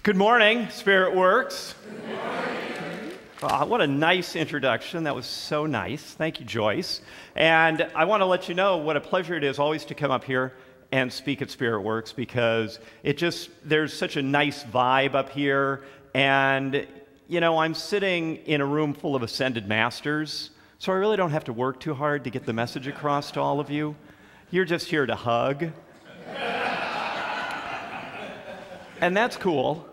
Good morning, SpiritWorks. Good morning. What a nice introduction. That was so nice. Thank you, Joyce. And I want to let you know what a pleasure it is always to come up here and speak at SpiritWorks, because there's such a nice vibe up here. And, you know, I'm sitting in a room full of ascended masters, so I really don't have to work too hard to get the message across to all of you. You're just here to hug. And that's cool.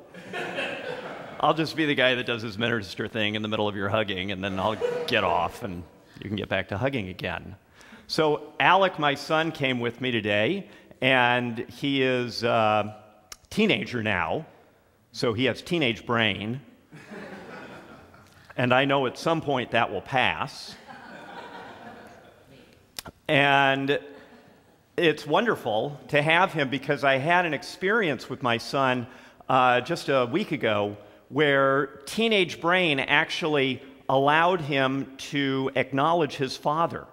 I'll just be the guy that does his minister thing in the middle of your hugging, and then I'll get off and you can get back to hugging again. So Alec, my son, came with me today, and he is a teenager now, so he has teenage brain. And I know at some point that will pass. And it's wonderful to have him, because I had an experience with my son just a week ago where teenage brain actually allowed him to acknowledge his father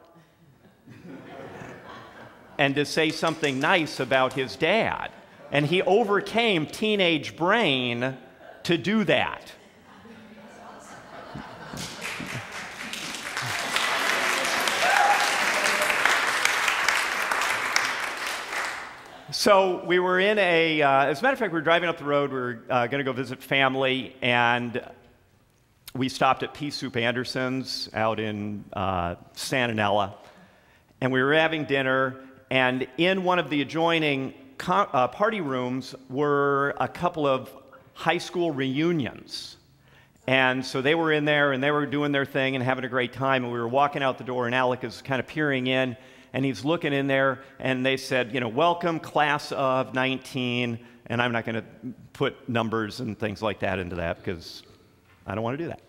and to say something nice about his dad. And he overcame teenage brain to do that. So we were in as a matter of fact, we were driving up the road. We were going to go visit family, and we stopped at Pea Soup Anderson's out in Santa Nella, and we were having dinner, and in one of the adjoining party rooms were a couple of high school reunions. And so they were in there, and they were doing their thing and having a great time, and we were walking out the door, and Alec is kind of peering in, and he's looking in there, and they said, you know, welcome, class of 19, and I'm not going to put numbers and things like that into that, because I don't want to do that.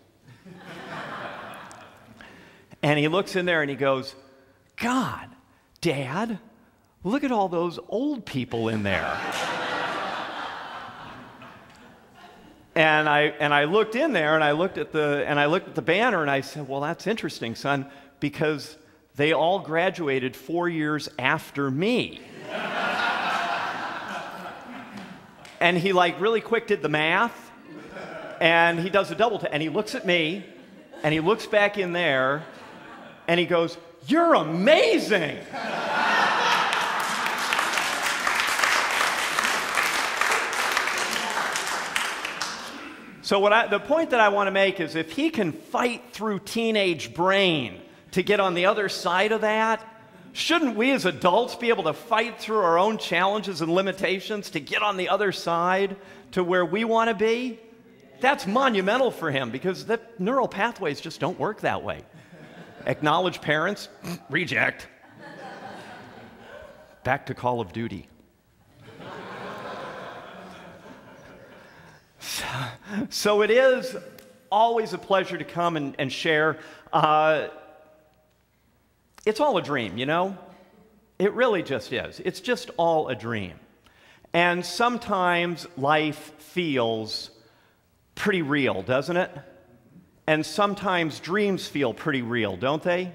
And he looks in there, and he goes, God, Dad, look at all those old people in there. And I looked in there, and I looked at the banner, and I said, well, that's interesting, son, because they all graduated 4 years after me. And he really quick did the math, and he does a double take, and he looks at me, and he looks back in there, and he goes, you're amazing. So the point that I want to make is, if he can fight through teenage brain to get on the other side of that, shouldn't we as adults be able to fight through our own challenges and limitations to get on the other side to where we want to be? That's monumental for him, because the neural pathways just don't work that way. Acknowledge parents, reject. Back to Call of Duty. So it is always a pleasure to come and share. It's all a dream, you know? It really just is. It's just all a dream. And sometimes life feels pretty real, doesn't it? And sometimes dreams feel pretty real, don't they?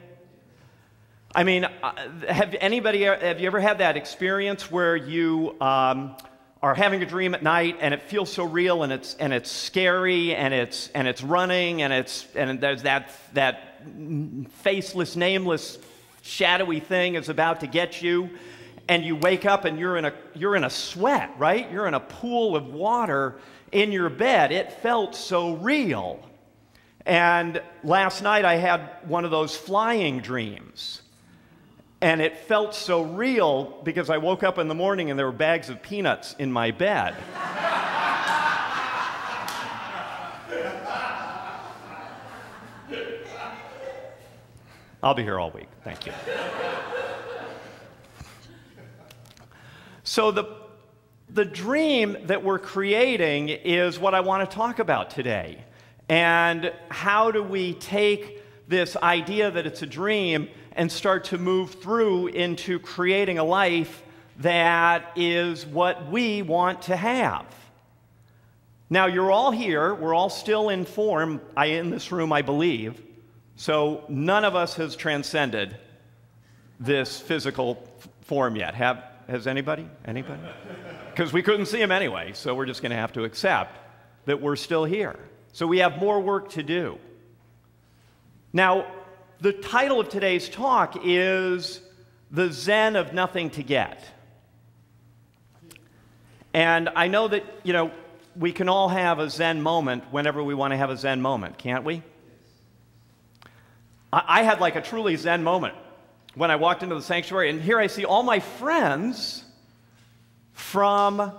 I mean, have you ever had that experience where you are having a dream at night, and it feels so real, and it's scary, and it's running, and there's that faceless, nameless, shadowy thing is about to get you, and you wake up and you're in a sweat, right? You're in a pool of water in your bed. It felt so real. And last night I had one of those flying dreams, and it felt so real because I woke up in the morning and there were bags of peanuts in my bed. I'll be here all week. Thank you. So the dream that we're creating is what I want to talk about today. And how do we take this idea that it's a dream and start to move through into creating a life that is what we want to have? Now, you're all here. We're all still in form in this room, I believe. So none of us has transcended this physical form yet. Has anybody? Anybody? Because we couldn't see him anyway, so we're just going to have to accept that we're still here. So we have more work to do. Now, the title of today's talk is The Zen of Nothing to Get. And I know that, we can all have a Zen moment whenever we want to have a Zen moment, can't we? I had like a truly Zen moment when I walked into the sanctuary, and here I see all my friends from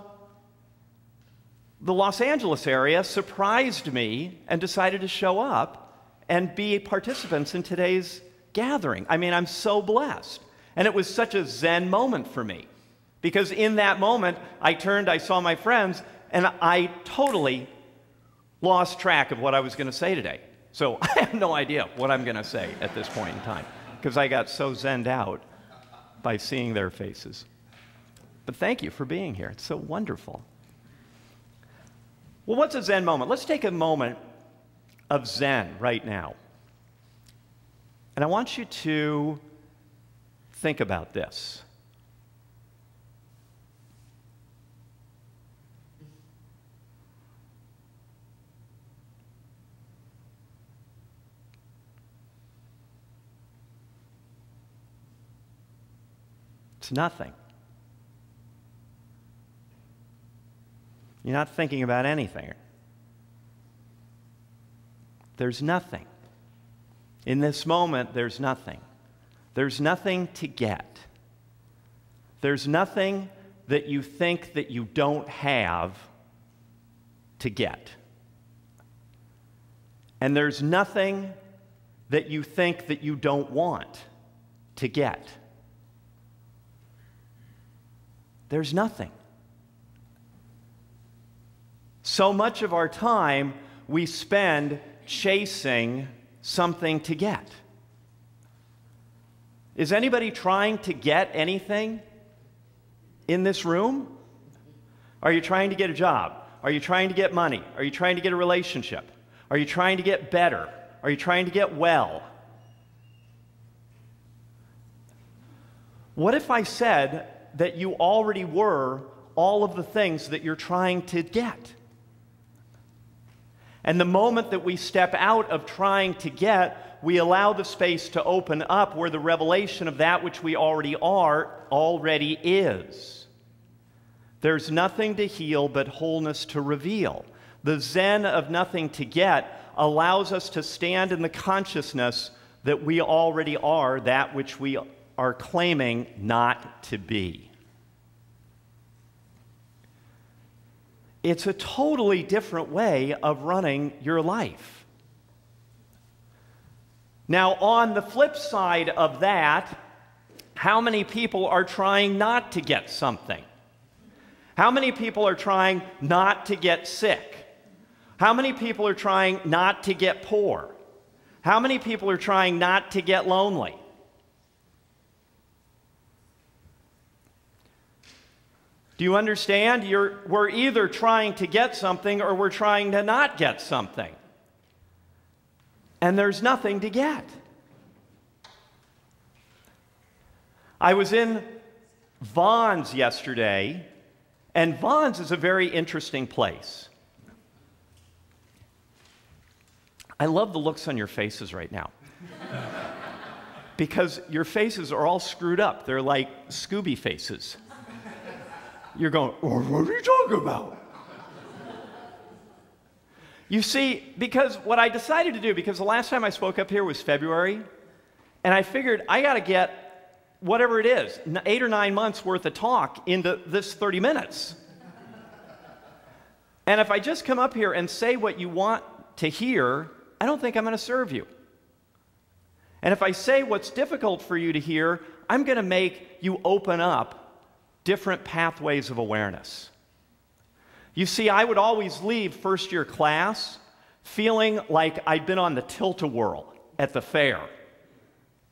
the Los Angeles area surprised me and decided to show up and be participants in today's gathering. I mean, I'm so blessed. And it was such a Zen moment for me, because in that moment, I turned, I saw my friends, and I totally lost track of what I was going to say today. So I have no idea what I'm going to say at this point in time, because I got so zenned out by seeing their faces. But thank you for being here. It's so wonderful. Well, what's a Zen moment? Let's take a moment of Zen right now. And I want you to think about this. It's nothing. You're not thinking about anything. There's nothing. In this moment, there's nothing. There's nothing to get. There's nothing that you think that you don't have to get. And there's nothing that you think that you don't want to get. There's nothing. So much of our time we spend chasing something to get. Is anybody trying to get anything in this room? Are you trying to get a job? Are you trying to get money? Are you trying to get a relationship? Are you trying to get better? Are you trying to get well? What if I said that you already were all of the things that you're trying to get? And the moment that we step out of trying to get, we allow the space to open up where the revelation of that which we already are already is. There's nothing to heal but wholeness to reveal. The Zen of nothing to get allows us to stand in the consciousness that we already are that which we are claiming not to be. It's a totally different way of running your life. Now, on the flip side of that, how many people are trying not to get something? How many people are trying not to get sick? How many people are trying not to get poor? How many people are trying not to get lonely? Do you understand? We're either trying to get something or we're trying to not get something. And there's nothing to get. I was in Vons yesterday, and Vons is a very interesting place. I love the looks on your faces right now. Because your faces are all screwed up. They're like Scooby faces. You're going, oh, what are you talking about? You see, because what I decided to do, because the last time I spoke up here was February, and I figured I got to get whatever it is, 8 or 9 months worth of talk into this 30 minutes. And if I just come up here and say what you want to hear, I don't think I'm going to serve you. And if I say what's difficult for you to hear, I'm going to make you open up different pathways of awareness. You see, I would always leave first-year class feeling like I'd been on the tilt-a-whirl at the fair.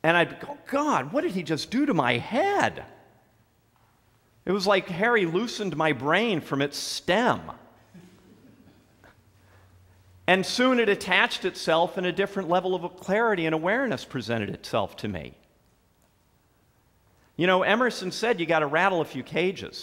And I'd go, God, what did he just do to my head? It was like Harry loosened my brain from its stem. And soon it attached itself, and a different level of clarity and awareness presented itself to me. You know, Emerson said you got to rattle a few cages.